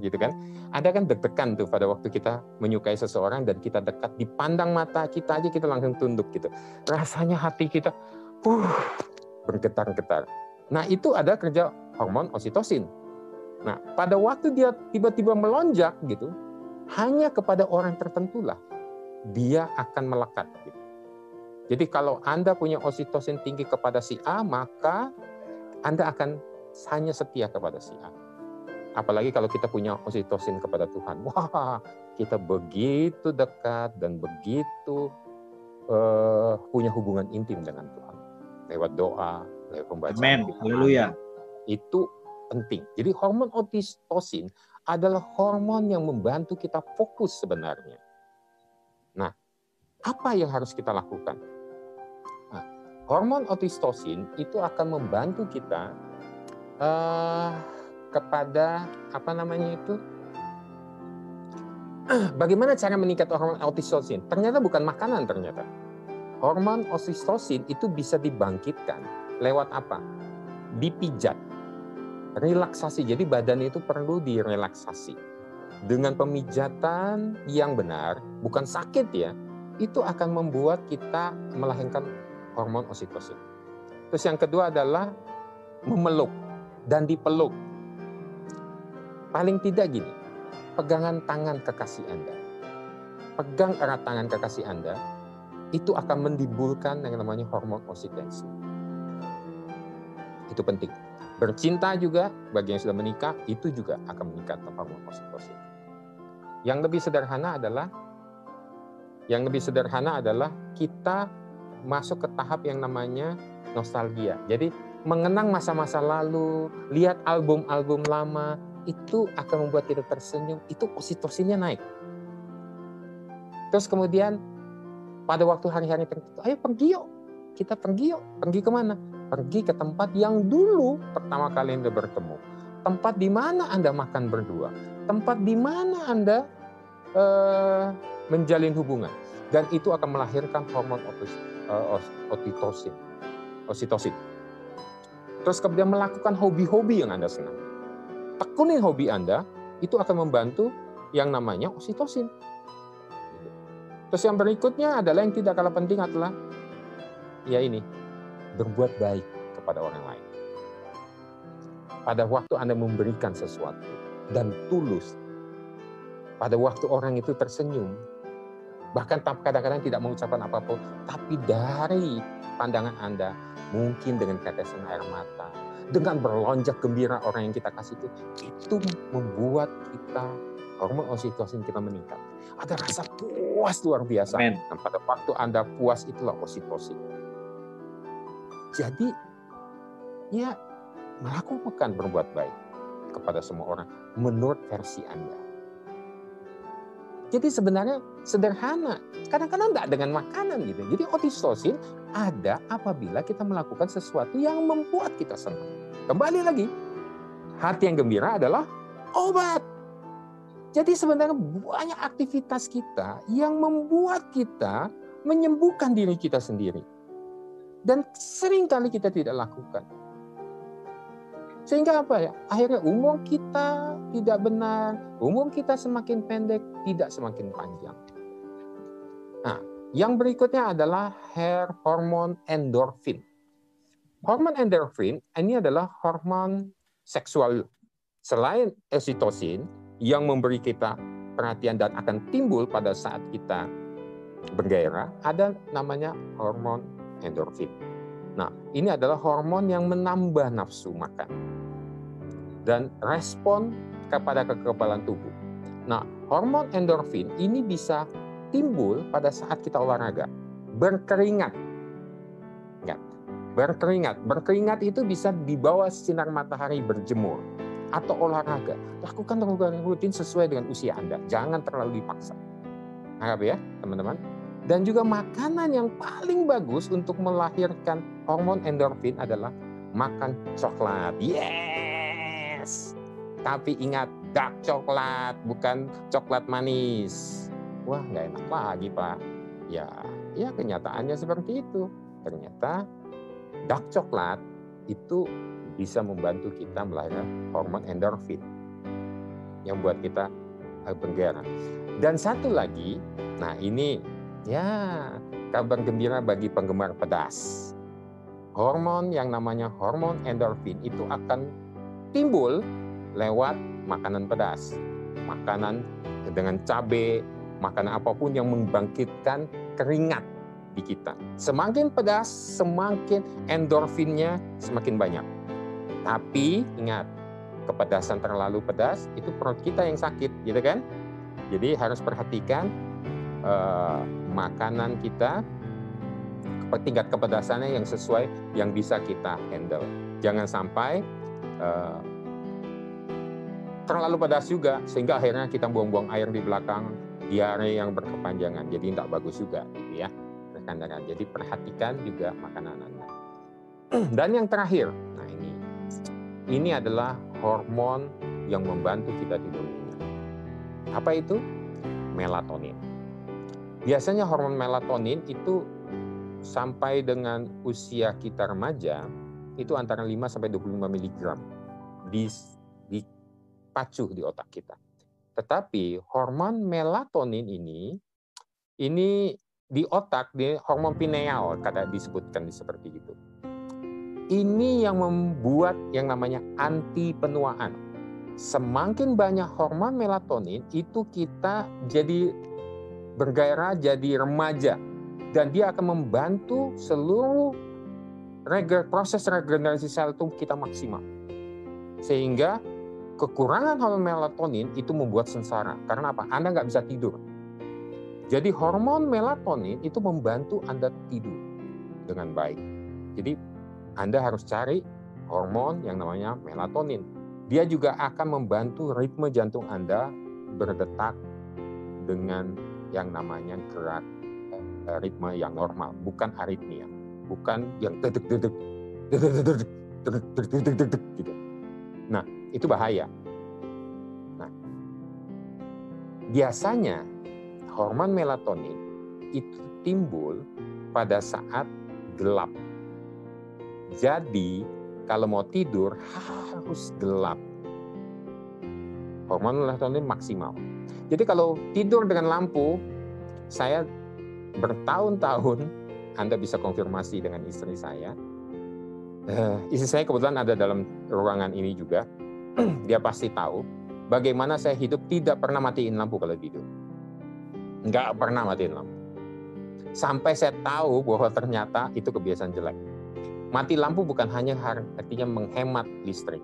gitu kan. Ada kan deg-degan tuh pada waktu kita menyukai seseorang dan kita dekat, dipandang mata kita aja kita langsung tunduk gitu. Rasanya hati kita bergetar-getar. Nah, itu ada kerja hormon oksitosin. Nah, pada waktu dia tiba-tiba melonjak gitu, hanya kepada orang tertentu lah dia akan melekat gitu. Jadi kalau Anda punya oksitosin tinggi kepada si A, maka Anda akan hanya setia kepada si A. Apalagi kalau kita punya oksitosin kepada Tuhan. Wah, kita begitu dekat dan begitu punya hubungan intim dengan Tuhan. Lewat doa, lewat pembacaan Haleluya. Itu penting. Jadi hormon oksitosin adalah hormon yang membantu kita fokus sebenarnya. Nah, apa yang harus kita lakukan? Nah, hormon oksitosin itu akan membantu kita kepada apa namanya itu? Bagaimana cara meningkat hormon oksitosin? Ternyata bukan makanan ternyata. Hormon oksitosin itu bisa dibangkitkan lewat apa? Dipijat. Relaksasi. Jadi badan itu perlu direlaksasi. Dengan pemijatan yang benar, bukan sakit ya, itu akan membuat kita melahirkan hormon oksitosin. Terus yang kedua adalah memeluk dan dipeluk. Paling tidak gini, pegangan tangan kekasih Anda. Pegang erat tangan kekasih Anda, itu akan menimbulkan yang namanya hormon oksitosin. Itu penting. Bercinta juga, bagi yang sudah menikah, itu juga akan meningkatkan hormon oksitosin. Yang lebih sederhana adalah kita masuk ke tahap yang namanya nostalgia. Jadi mengenang masa-masa lalu, lihat album-album lama, itu akan membuat kita tersenyum, itu oksitosinnya naik. Terus kemudian pada waktu hari-hari tertentu, ayo pergi yuk, kita pergi yuk. Pergi kemana? Pergi ke tempat yang dulu pertama kali Anda bertemu. Tempat di mana Anda makan berdua. Tempat di mana Anda menjalin hubungan. Dan itu akan melahirkan hormon oksitosin. Terus kemudian melakukan hobi-hobi yang Anda senang. Tekunin hobi Anda, itu akan membantu yang namanya oksitosin. Terus yang berikutnya adalah yang tidak kalah penting adalah ya ini, berbuat baik kepada orang lain. Pada waktu Anda memberikan sesuatu dan tulus, pada waktu orang itu tersenyum, bahkan kadang-kadang tidak mengucapkan apapun, tapi dari pandangan Anda, mungkin dengan tetesan air mata, dengan berlonjak gembira orang yang kita kasih itu membuat kita, hormon oksitosin kita meningkat. Ada rasa puas luar biasa. Amen. Dan pada waktu Anda puas, itulah oksitosin. Jadi, ya melakukan berbuat baik kepada semua orang menurut versi Anda. Jadi sebenarnya sederhana. Kadang-kadang enggak dengan makanan gitu. Jadi oksitosin ada apabila kita melakukan sesuatu yang membuat kita senang. Kembali lagi, hati yang gembira adalah obat. Jadi sebenarnya banyak aktivitas kita yang membuat kita menyembuhkan diri kita sendiri. Dan seringkali kita tidak lakukan. Sehingga apa ya? Akhirnya umur kita tidak benar, umur kita semakin pendek, tidak semakin panjang. Nah, yang berikutnya adalah hormon endorfin. Hormon endorfin ini adalah hormon seksual selain oksitosin yang memberi kita perhatian dan akan timbul pada saat kita bergairah, ada namanya hormon endorfin. Nah, ini adalah hormon yang menambah nafsu makan dan respon kepada kekebalan tubuh. Nah, hormon endorfin ini bisa timbul pada saat kita olahraga, berkeringat. Ingat, berkeringat. Berkeringat itu bisa di bawah sinar matahari berjemur atau olahraga. Lakukan rutin sesuai dengan usia Anda. Jangan terlalu dipaksa. Harap ya, teman-teman. Dan juga makanan yang paling bagus untuk melahirkan hormon endorfin adalah makan coklat. Yes! Tapi ingat, dark coklat, bukan coklat manis. Wah, nggak enak lagi, Pak. Ya kenyataannya seperti itu. Ternyata dark coklat itu bisa membantu kita melahirkan hormon endorfin yang buat kita bergairah. Dan satu lagi, nah ini kabar gembira bagi penggemar pedas. Hormon yang namanya hormon endorfin itu akan timbul lewat makanan pedas. Makanan dengan cabai, makanan apapun yang membangkitkan keringat di kita. Semakin pedas, semakin endorfinnya semakin banyak. Tapi ingat, kepedasan terlalu pedas itu perut kita yang sakit, gitu kan? Jadi harus perhatikan makanan kita, tingkat kepedasannya yang sesuai, yang bisa kita handle. Jangan sampai terlalu pedas juga, sehingga akhirnya kita buang-buang air di belakang, diare yang berkepanjangan. Jadi tidak bagus juga, gitu ya. Rekan-rekan. Jadi perhatikan juga makanan Anda. Dan yang terakhir, nah ini adalah hormon yang membantu kita tidur nyenyak. Apa itu? Melatonin. Biasanya hormon melatonin itu sampai dengan usia kita remaja itu antara 5 sampai 25 mg dipacu di otak kita. Tetapi hormon melatonin ini di otak, di hormon pineal kata disebutkan seperti itu. Ini yang membuat yang namanya anti penuaan. Semakin banyak hormon melatonin itu kita jadi bergairah, jadi remaja, dan dia akan membantu seluruh proses regenerasi sel tubuh kita maksimal. Sehingga kekurangan hormon melatonin itu membuat sengsara. Karena apa? Anda nggak bisa tidur. Jadi hormon melatonin itu membantu Anda tidur dengan baik. Jadi Anda harus cari hormon yang namanya melatonin. Dia juga akan membantu ritme jantung Anda berdetak dengan yang namanya gerak ritme yang normal, bukan aritmia, bukan yang dedek gitu. Nah, itu bahaya. Nah, biasanya hormon melatonin itu timbul pada saat gelap. Jadi, kalau mau tidur harus gelap. Hormon melatonin maksimal. Jadi kalau tidur dengan lampu, saya bertahun-tahun, Anda bisa konfirmasi dengan istri saya. Istri saya kebetulan ada dalam ruangan ini juga. Dia pasti tahu bagaimana saya hidup tidak pernah matiin lampu kalau tidur. Nggak pernah matiin lampu. Sampai saya tahu bahwa ternyata itu kebiasaan jelek. Mati lampu bukan hanya artinya menghemat listrik.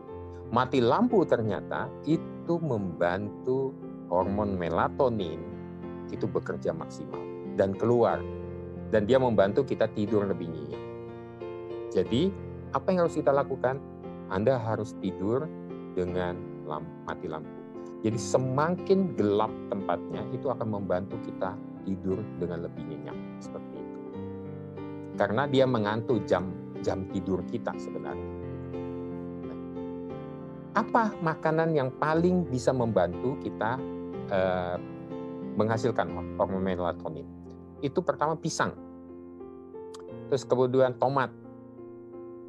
Mati lampu ternyata itu membantu hormon melatonin itu bekerja maksimal dan keluar. Dan dia membantu kita tidur lebih nyenyak. Jadi, apa yang harus kita lakukan? Anda harus tidur dengan mati lampu. Jadi semakin gelap tempatnya, itu akan membantu kita tidur dengan lebih nyenyak, seperti itu. Karena dia mengatur jam tidur kita sebenarnya. Apa makanan yang paling bisa membantu kita menghasilkan hormon melatonin? Itu pertama pisang. Terus kemudian tomat.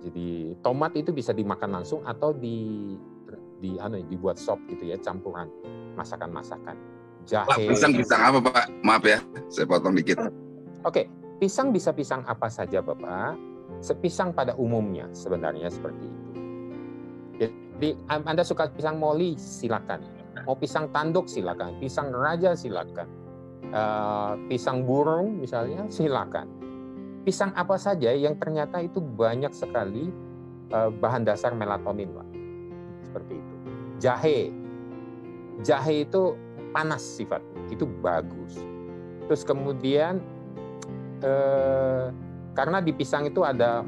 Jadi tomat itu bisa dimakan langsung atau dibuat sop gitu ya, campuran masakan-masakan. Jahe. Pak, pisang apa Pak? Maaf ya, saya potong dikit. Oke, pisang bisa pisang apa saja Bapak. Sepisang pada umumnya sebenarnya seperti itu. Jadi Anda suka pisang moli, silakan. Mau pisang tanduk silakan, pisang raja silakan. Pisang burung misalnya silakan. Pisang apa saja yang ternyata itu banyak sekali bahan dasar melatonin, Pak. Seperti itu. Jahe itu panas sifatnya, itu bagus. Terus kemudian karena di pisang itu ada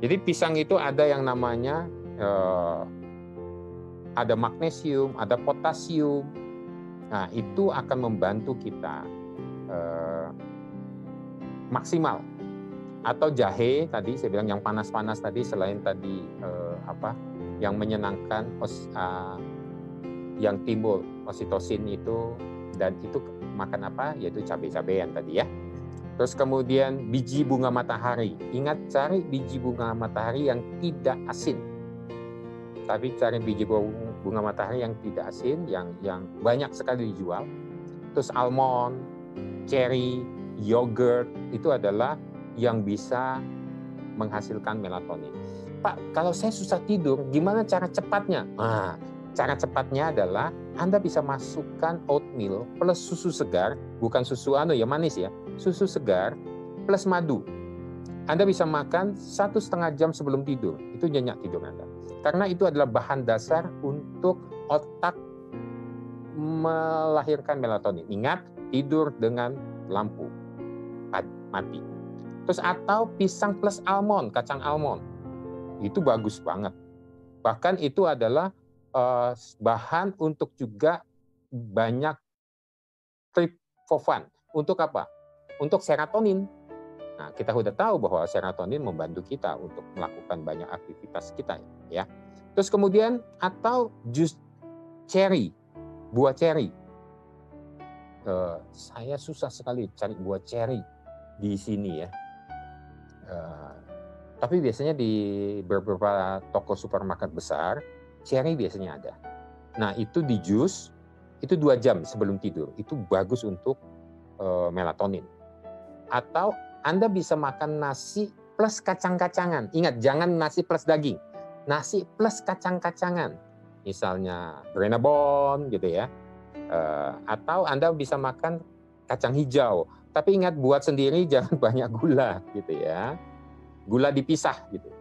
jadi pisang itu ada yang namanya ada magnesium, ada potasium. Nah, itu akan membantu kita maksimal. Atau jahe tadi saya bilang yang panas-panas tadi, selain tadi yang menyenangkan yang timbul oksitosin itu, dan itu makan apa? Yaitu cabai-cabean tadi ya. Terus kemudian biji bunga matahari. Ingat, cari biji bunga matahari yang tidak asin. Tapi cari biji bunga matahari yang tidak asin, yang banyak sekali dijual. Terus almond, cherry, yogurt, itu adalah yang bisa menghasilkan melatonin. Pak, kalau saya susah tidur, gimana cara cepatnya? Nah, cara cepatnya adalah Anda bisa masukkan oatmeal plus susu segar, bukan susu yang manis ya, susu segar plus madu. Anda bisa makan 1,5 jam sebelum tidur, itu nyenyak tidur Anda. Karena itu adalah bahan dasar untuk otak melahirkan melatonin. Ingat, tidur dengan lampu mati. Terus atau pisang plus almond, kacang almond. Itu bagus banget. Bahkan itu adalah bahan untuk juga banyak tryptophan. Untuk apa? Untuk serotonin. Nah, kita sudah tahu bahwa serotonin membantu kita untuk melakukan banyak aktivitas kita, ya. Terus kemudian atau jus cherry, buah cherry. Saya susah sekali cari buah cherry di sini ya. Tapi biasanya di beberapa toko supermarket besar, cherry biasanya ada. Nah, itu di jus, itu 2 jam sebelum tidur. Itu bagus untuk melatonin. Atau Anda bisa makan nasi plus kacang-kacangan. Ingat, jangan nasi plus daging. Nasi plus kacang-kacangan. Misalnya Brenabon gitu ya. Atau Anda bisa makan kacang hijau. Tapi ingat, buat sendiri jangan banyak gula gitu ya. Gula dipisah gitu.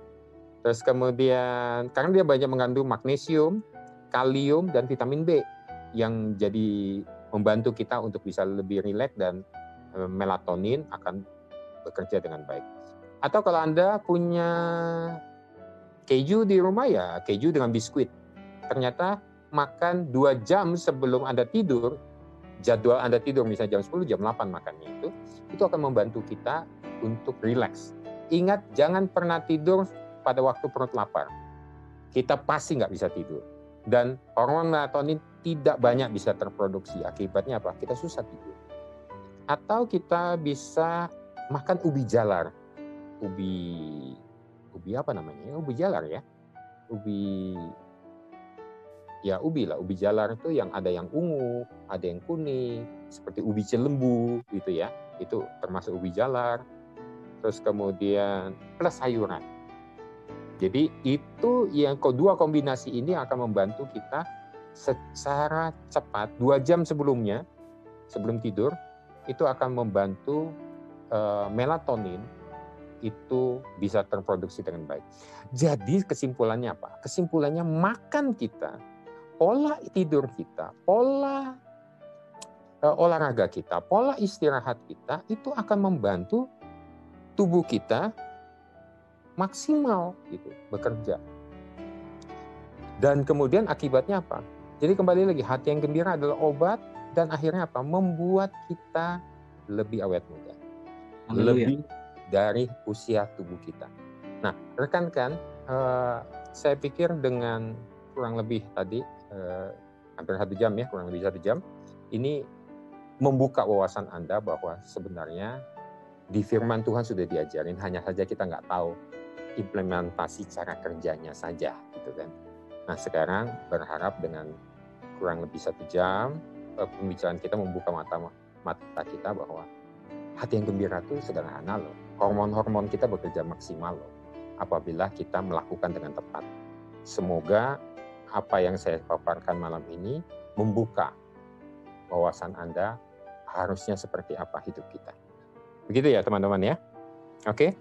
Terus kemudian karena dia banyak mengandung magnesium, kalium dan vitamin B yang jadi membantu kita untuk bisa lebih rileks dan melatonin akan bekerja dengan baik. Atau kalau Anda punya keju di rumah, ya keju dengan biskuit. Ternyata makan 2 jam sebelum Anda tidur, jadwal Anda tidur misalnya jam 10, jam 8 makannya itu akan membantu kita untuk rileks. Ingat, jangan pernah tidur pada waktu perut lapar. Kita pasti nggak bisa tidur. Dan hormon melatonin tidak banyak bisa terproduksi. Akibatnya apa? Kita susah tidur. Atau kita bisa makan ubi jalar. Ubi apa namanya? Ubi jalar ya. Ubi jalar itu yang ada yang ungu, ada yang kuning, seperti ubi cilembu gitu ya. Itu termasuk ubi jalar. Terus kemudian plus sayuran. Jadi itu yang kedua kombinasi ini akan membantu kita secara cepat 2 jam sebelumnya, sebelum tidur, itu akan membantu melatonin itu bisa terproduksi dengan baik. Jadi kesimpulannya apa? Kesimpulannya makan kita, pola tidur kita, pola olahraga kita, pola istirahat kita itu akan membantu tubuh kita maksimal gitu bekerja. Dan kemudian akibatnya apa? Jadi kembali lagi, hati yang gembira adalah obat, dan akhirnya apa? Membuat kita lebih awet muda. Haleluya. Lebih dari usia tubuh kita. Nah, rekan-rekan, saya pikir dengan kurang lebih tadi hampir 1 jam ya, kurang lebih 1 jam, ini membuka wawasan Anda bahwa sebenarnya di firman Tuhan sudah diajarin, hanya saja kita nggak tahu implementasi cara kerjanya saja, gitu kan. Nah, sekarang berharap dengan kurang lebih 1 jam pembicaraan kita membuka mata kita bahwa hati yang gembira itu sederhana loh. Hormon-hormon kita bekerja maksimal loh apabila kita melakukan dengan tepat. Semoga apa yang saya paparkan malam ini membuka wawasan Anda harusnya seperti apa hidup kita. Begitu ya teman-teman ya. Oke.